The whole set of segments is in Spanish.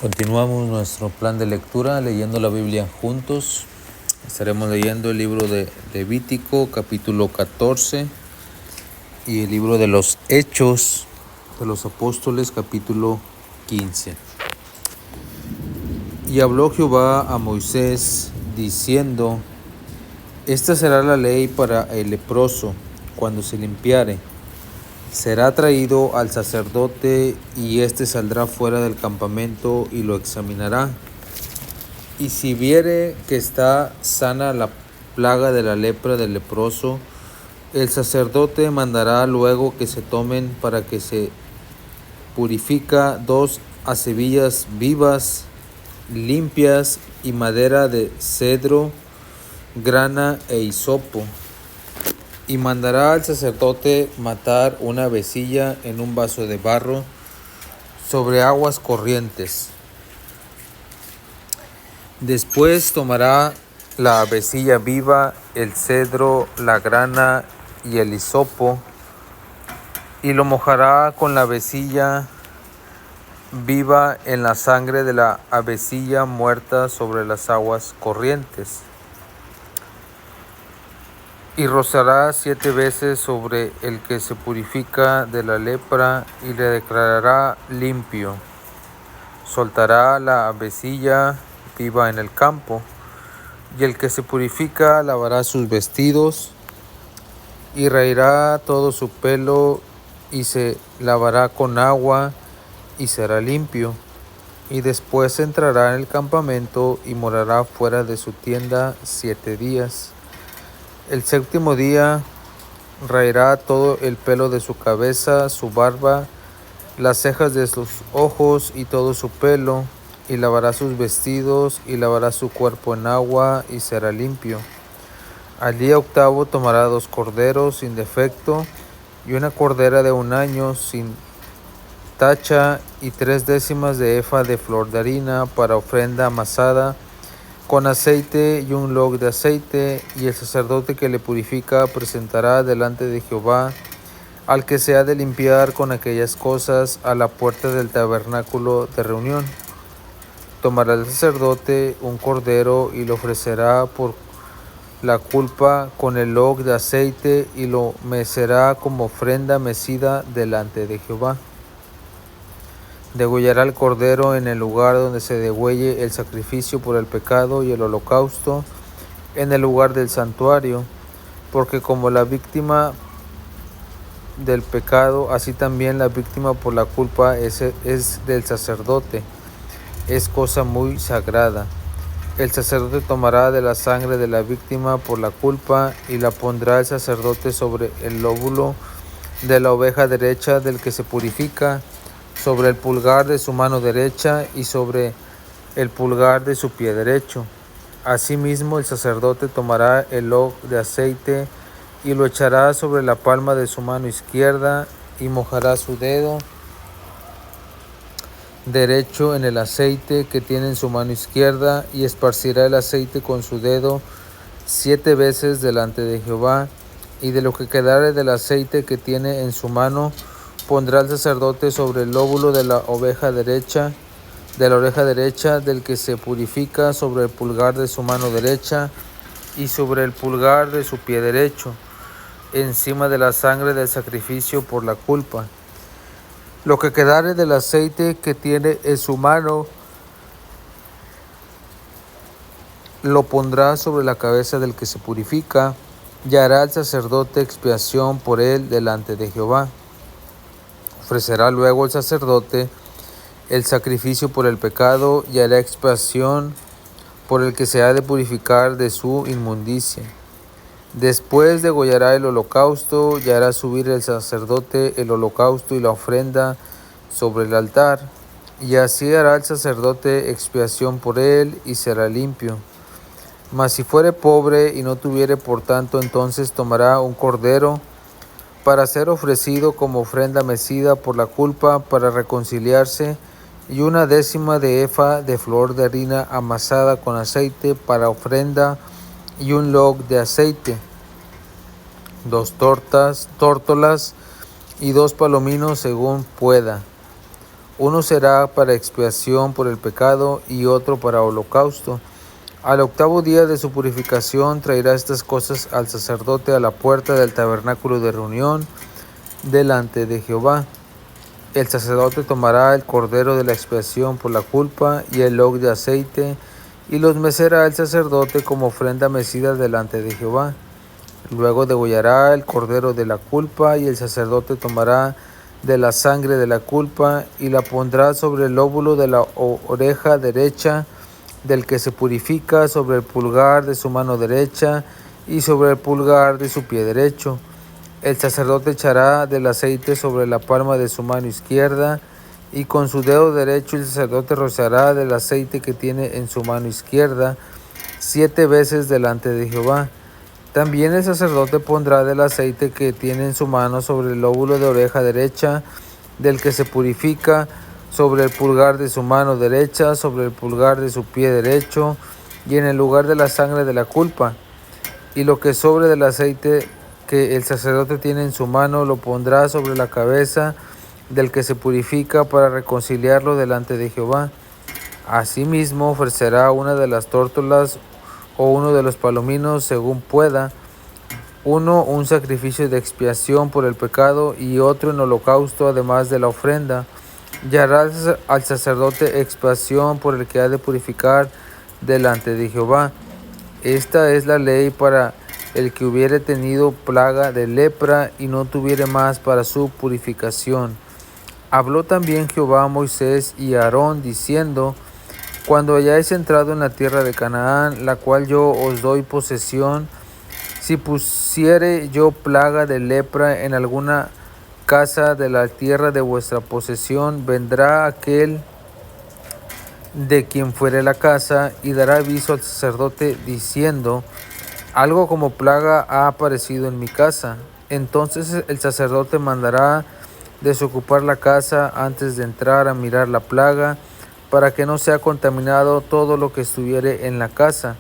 Continuamos nuestro plan de lectura leyendo la Biblia juntos. Estaremos leyendo el libro de Levítico, capítulo 14, y el libro de los Hechos de los Apóstoles, capítulo 15. Y habló Jehová a Moisés, diciendo: Esta será la ley para el leproso, cuando se limpiare. Será traído al sacerdote, y éste saldrá fuera del campamento y lo examinará. Y si viere que está sana la plaga de la lepra del leproso, el sacerdote mandará luego que se tomen para que se purifica 2 acebillas vivas, limpias, y madera de cedro, grana e hisopo. Y mandará al sacerdote matar una avecilla en un vaso de barro sobre aguas corrientes. Después tomará la avecilla viva, el cedro, la grana y el hisopo, y lo mojará con la avecilla viva en la sangre de la avecilla muerta sobre las aguas corrientes. Y rociará 7 veces sobre el que se purifica de la lepra, y le declarará limpio. Soltará la avecilla viva en el campo, y el que se purifica lavará sus vestidos, y raerá todo su pelo, y se lavará con agua, y será limpio. Y después entrará en el campamento, y morará fuera de su tienda 7 días. El 7º día raerá todo el pelo de su cabeza, su barba, las cejas de sus ojos y todo su pelo, y lavará sus vestidos, y lavará su cuerpo en agua, y será limpio. Al día 8º tomará 2 corderos sin defecto, y una cordera de 1 año sin tacha, y 3/10 de efa de flor de harina para ofrenda amasada con aceite, y un log de aceite. Y el sacerdote que le purifica presentará delante de Jehová al que se ha de limpiar con aquellas cosas a la puerta del tabernáculo de reunión. Tomará el sacerdote un cordero, y lo ofrecerá por la culpa con el log de aceite, y lo mecerá como ofrenda mecida delante de Jehová. Degollará el cordero en el lugar donde se degüelle el sacrificio por el pecado y el holocausto, en el lugar del santuario, porque como la víctima del pecado, así también la víctima por la culpa es del sacerdote, es cosa muy sagrada. El sacerdote tomará de la sangre de la víctima por la culpa, y la pondrá el sacerdote sobre el lóbulo de la oveja derecha del que se purifica, sobre el pulgar de su mano derecha y sobre el pulgar de su pie derecho. Asimismo, el sacerdote tomará el log de aceite y lo echará sobre la palma de su mano izquierda, y mojará su dedo derecho en el aceite que tiene en su mano izquierda, y esparcirá el aceite con su dedo 7 veces delante de Jehová. Y de lo que quedare del aceite que tiene en su mano, pondrá el sacerdote sobre el lóbulo de la oreja derecha del que se purifica, sobre el pulgar de su mano derecha y sobre el pulgar de su pie derecho, encima de la sangre del sacrificio por la culpa. Lo que quedare del aceite que tiene en su mano, lo pondrá sobre la cabeza del que se purifica, y hará el sacerdote expiación por él delante de Jehová. Ofrecerá luego el sacerdote el sacrificio por el pecado, y hará expiación por el que se ha de purificar de su inmundicia. Después degollará el holocausto, y hará subir el sacerdote el holocausto y la ofrenda sobre el altar, y así hará el sacerdote expiación por él, y será limpio. Mas si fuere pobre y no tuviere por tanto, entonces tomará un cordero para ser ofrecido como ofrenda mecida por la culpa, para reconciliarse, y 1/10 de efa de flor de harina amasada con aceite para ofrenda, y un log de aceite, 2 tórtolas y 2 palominos según pueda. Uno será para expiación por el pecado y otro para holocausto. Al octavo día de su purificación traerá estas cosas al sacerdote a la puerta del tabernáculo de reunión delante de Jehová. El sacerdote tomará el cordero de la expiación por la culpa y el log de aceite, y los mecerá el sacerdote como ofrenda mecida delante de Jehová. Luego degollará el cordero de la culpa, y el sacerdote tomará de la sangre de la culpa y la pondrá sobre el lóbulo de la oreja derecha del que se purifica, sobre el pulgar de su mano derecha y sobre el pulgar de su pie derecho. El sacerdote echará del aceite sobre la palma de su mano izquierda, y con su dedo derecho el sacerdote rociará del aceite que tiene en su mano izquierda 7 veces delante de Jehová. También el sacerdote pondrá del aceite que tiene en su mano sobre el lóbulo de oreja derecha del que se purifica, sobre el pulgar de su mano derecha, sobre el pulgar de su pie derecho, y en el lugar de la sangre de la culpa. Y lo que sobre del aceite que el sacerdote tiene en su mano lo pondrá sobre la cabeza del que se purifica para reconciliarlo delante de Jehová. Asimismo ofrecerá una de las tórtolas o uno de los palominos según pueda, uno un sacrificio de expiación por el pecado y otro en holocausto además de la ofrenda. Y hará al sacerdote expiación por el que ha de purificar delante de Jehová. Esta es la ley para el que hubiere tenido plaga de lepra y no tuviere más para su purificación. Habló también Jehová a Moisés y a Aarón, diciendo: Cuando hayáis entrado en la tierra de Canaán, la cual yo os doy posesión, si pusiere yo plaga de lepra en alguna casa de la tierra de vuestra posesión, vendrá aquel de quien fuere la casa y dará aviso al sacerdote diciendo: algo como plaga ha aparecido en mi casa. Entonces el sacerdote mandará desocupar la casa antes de entrar a mirar la plaga, para que no sea contaminado todo lo que estuviere en la casa.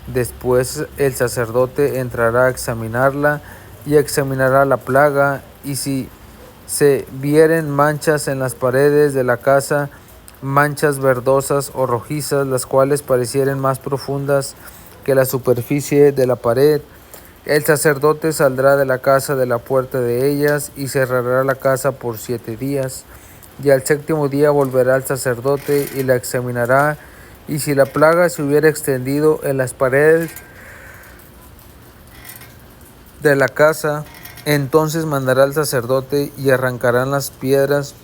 Después el sacerdote entrará a examinarla y examinará la plaga, y si se vieren manchas en las paredes de la casa, manchas verdosas o rojizas, las cuales parecieren más profundas que la superficie de la pared, el sacerdote saldrá de la casa de la puerta de ellas y cerrará la casa por 7 días. Y al 7º día volverá el sacerdote y la examinará, y si la plaga se hubiera extendido en las paredes de la casa, entonces mandará al sacerdote y arrancarán las piedras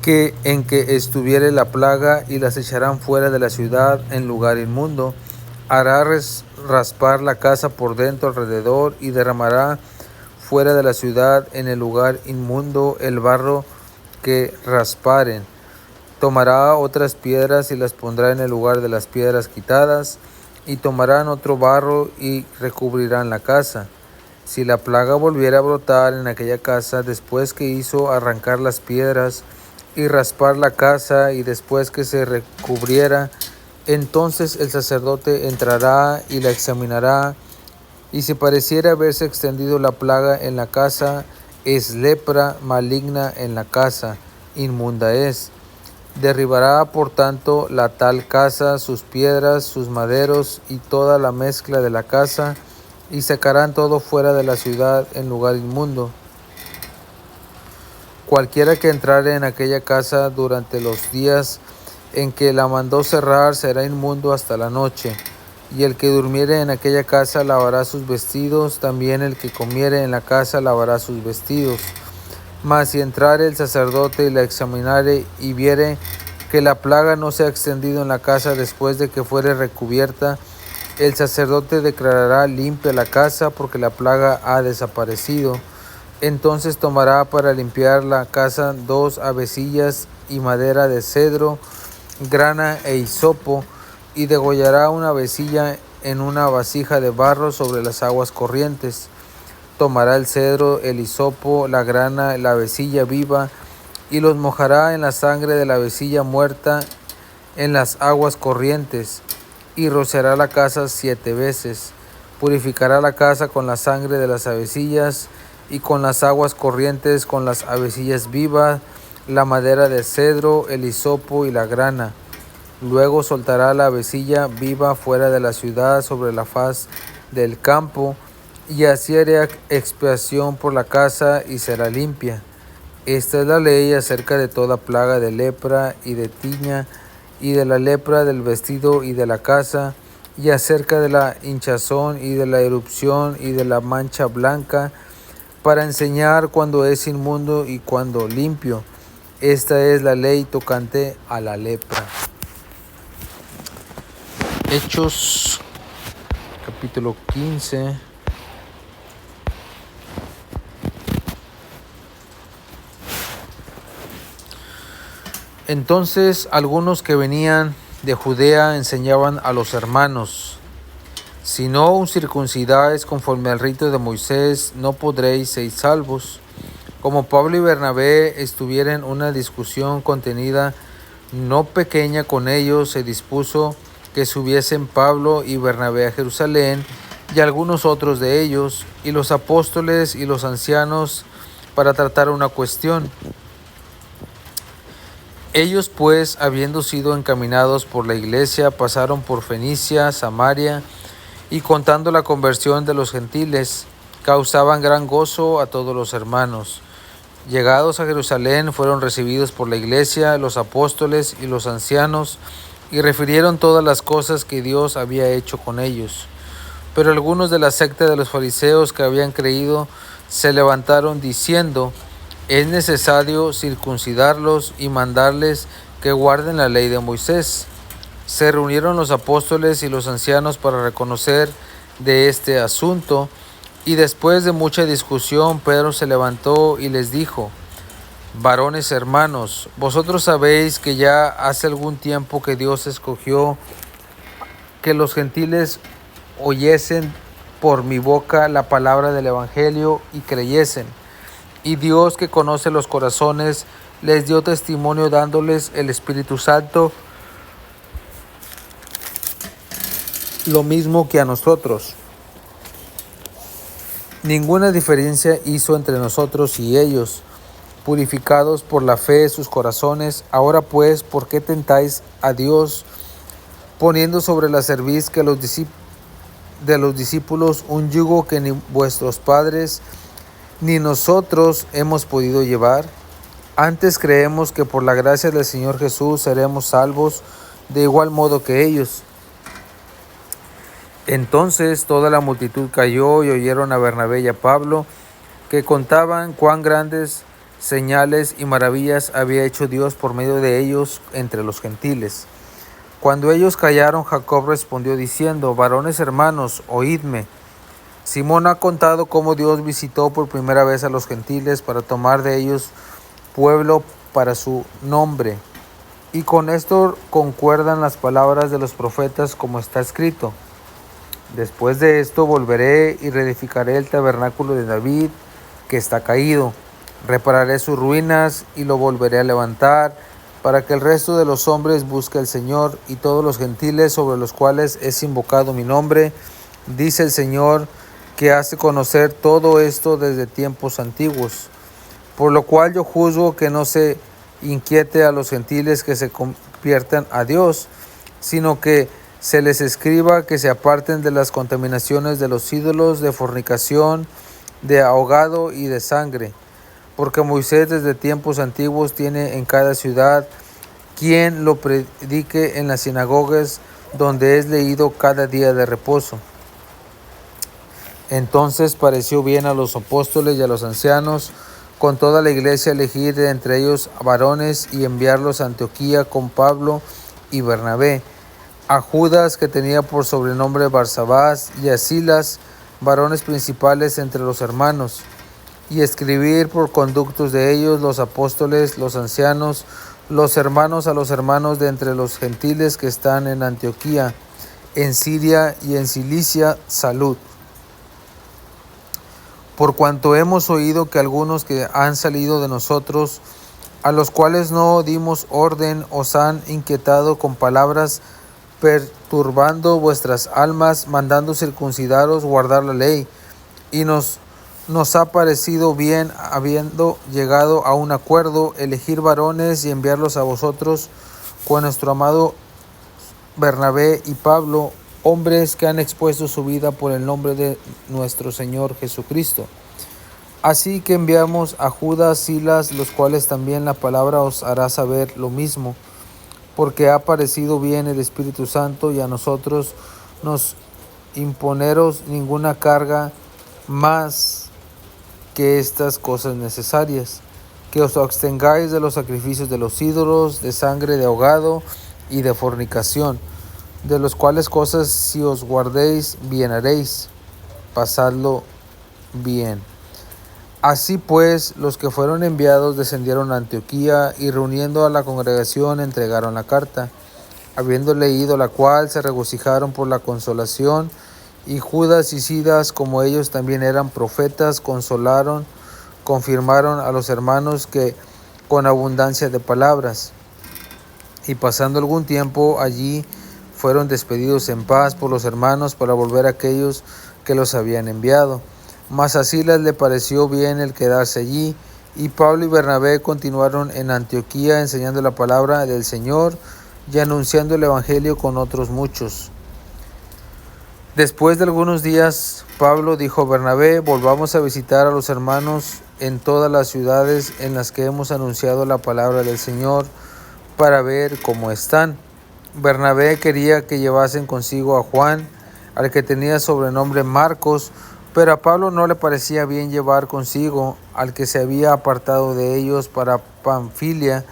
en que estuviere la plaga y las echarán fuera de la ciudad en lugar inmundo. Hará raspar la casa por dentro alrededor y derramará fuera de la ciudad en el lugar inmundo el barro que rasparen. Tomará otras piedras y las pondrá en el lugar de las piedras quitadas, y tomarán otro barro y recubrirán la casa. Si la plaga volviera a brotar en aquella casa después que hizo arrancar las piedras y raspar la casa, y después que se recubriera, entonces el sacerdote entrará y la examinará, y si pareciera haberse extendido la plaga en la casa, es lepra maligna en la casa, inmunda es. Derribará por tanto la tal casa, sus piedras, sus maderos y toda la mezcla de la casa, y sacarán todo fuera de la ciudad en lugar inmundo. Cualquiera que entrare en aquella casa durante los días en que la mandó cerrar será inmundo hasta la noche. Y el que durmiere en aquella casa lavará sus vestidos, también el que comiere en la casa lavará sus vestidos. Mas si entrare el sacerdote y la examinare y viere que la plaga no se ha extendido en la casa después de que fuere recubierta, el sacerdote declarará limpia la casa, porque la plaga ha desaparecido. Entonces tomará para limpiar la casa 2 avecillas y madera de cedro, grana e hisopo, y degollará una avecilla en una vasija de barro sobre las aguas corrientes. Tomará el cedro, el hisopo, la grana, la avecilla viva, y los mojará en la sangre de la avecilla muerta en las aguas corrientes, y rociará la casa 7 veces. Purificará la casa con la sangre de las avecillas y con las aguas corrientes con las avecillas vivas, la madera de cedro, el hisopo y la grana. Luego soltará la avecilla viva fuera de la ciudad sobre la faz del campo, y así hará expiación por la casa y será limpia. Esta es la ley acerca de toda plaga de lepra y de tiña, y de la lepra del vestido y de la casa, y acerca de la hinchazón y de la erupción y de la mancha blanca, para enseñar cuando es inmundo y cuando limpio. Esta es la ley tocante a la lepra. Hechos, capítulo 15. Entonces algunos que venían de Judea enseñaban a los hermanos: si no os circuncidáis conforme al rito de Moisés, no podréis ser salvos. Como Pablo y Bernabé estuvieron en una discusión contenida no pequeña con ellos, se dispuso que subiesen Pablo y Bernabé a Jerusalén, y algunos otros de ellos, y los apóstoles y los ancianos, para tratar una cuestión. Ellos pues, habiendo sido encaminados por la iglesia, pasaron por Fenicia, Samaria, y contando la conversión de los gentiles, causaban gran gozo a todos los hermanos. Llegados a Jerusalén, fueron recibidos por la iglesia, los apóstoles y los ancianos, y refirieron todas las cosas que Dios había hecho con ellos. Pero algunos de la secta de los fariseos que habían creído se levantaron diciendo: es necesario circuncidarlos y mandarles que guarden la ley de Moisés. Se reunieron los apóstoles y los ancianos para reconocer de este asunto, y después de mucha discusión, Pedro se levantó y les dijo: varones hermanos, vosotros sabéis que ya hace algún tiempo que Dios escogió que los gentiles oyesen por mi boca la palabra del Evangelio y creyesen. Y Dios, que conoce los corazones, les dio testimonio dándoles el Espíritu Santo, lo mismo que a nosotros. Ninguna diferencia hizo entre nosotros y ellos, purificados por la fe sus corazones. Ahora pues, ¿por qué tentáis a Dios, poniendo sobre la cerviz de los discípulos un yugo que ni vuestros padres ni nosotros hemos podido llevar? Antes creemos que por la gracia del Señor Jesús seremos salvos de igual modo que ellos. Entonces toda la multitud cayó y oyeron a Bernabé y a Pablo, que contaban cuán grandes señales y maravillas había hecho Dios por medio de ellos entre los gentiles. Cuando ellos callaron, Jacob respondió diciendo: varones hermanos, oídme. Simón ha contado cómo Dios visitó por primera vez a los gentiles para tomar de ellos pueblo para su nombre. Y con esto concuerdan las palabras de los profetas, como está escrito: después de esto volveré y reedificaré el tabernáculo de David, que está caído. Repararé sus ruinas y lo volveré a levantar, para que el resto de los hombres busque al Señor, y todos los gentiles sobre los cuales es invocado mi nombre, dice el Señor, que hace conocer todo esto desde tiempos antiguos. Por lo cual yo juzgo que no se inquiete a los gentiles que se conviertan a Dios, sino que se les escriba que se aparten de las contaminaciones de los ídolos, de fornicación, de ahogado y de sangre. Porque Moisés desde tiempos antiguos tiene en cada ciudad quien lo predique en las sinagogas, donde es leído cada día de reposo. Entonces pareció bien a los apóstoles y a los ancianos, con toda la iglesia, elegir de entre ellos varones y enviarlos a Antioquía con Pablo y Bernabé, a Judas, que tenía por sobrenombre Barsabás, y a Silas, varones principales entre los hermanos, y escribir por conductos de ellos los apóstoles, los ancianos, los hermanos a los hermanos de entre los gentiles que están en Antioquía, en Siria y en Cilicia, salud. Por cuanto hemos oído que algunos que han salido de nosotros, a los cuales no dimos orden, os han inquietado con palabras, perturbando vuestras almas, mandando circuncidaros, guardar la ley, y nos nos ha parecido bien, habiendo llegado a un acuerdo, elegir varones y enviarlos a vosotros con nuestro amado Bernabé y Pablo, hombres que han expuesto su vida por el nombre de nuestro Señor Jesucristo. Así que enviamos a Judas, Silas, los cuales también la palabra os hará saber lo mismo, porque ha parecido bien el Espíritu Santo y a nosotros nos imponeros ninguna carga más que estas cosas necesarias, que os abstengáis de los sacrificios de los ídolos, de sangre de ahogado y de fornicación, de los cuales cosas si os guardéis bien haréis, pasadlo bien. Así pues, los que fueron enviados descendieron a Antioquía y reuniendo a la congregación entregaron la carta. Habiendo leído la cual, se regocijaron por la consolación, y Judas y Silas, como ellos también eran profetas, confirmaron a los hermanos que con abundancia de palabras. Y pasando algún tiempo allí, fueron despedidos en paz por los hermanos para volver a aquellos que los habían enviado. Mas a Silas le pareció bien el quedarse allí, y Pablo y Bernabé continuaron en Antioquía enseñando la palabra del Señor y anunciando el Evangelio con otros muchos. Después de algunos días, Pablo dijo a Bernabé: volvamos a visitar a los hermanos en todas las ciudades en las que hemos anunciado la palabra del Señor, para ver cómo están. Bernabé quería que llevasen consigo a Juan, al que tenía sobrenombre Marcos, pero a Pablo no le parecía bien llevar consigo al que se había apartado de ellos para Panfilia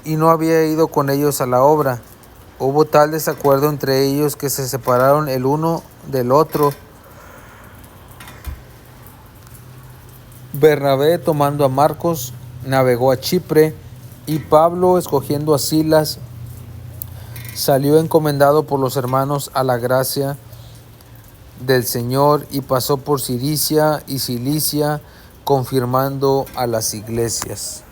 y no había ido con ellos a la obra. Hubo tal desacuerdo entre ellos que se separaron el uno del otro. Bernabé, tomando a Marcos, navegó a Chipre, y Pablo, escogiendo a Silas, salió encomendado por los hermanos a la gracia del Señor y pasó por Cilicia y Cilicia, confirmando a las iglesias.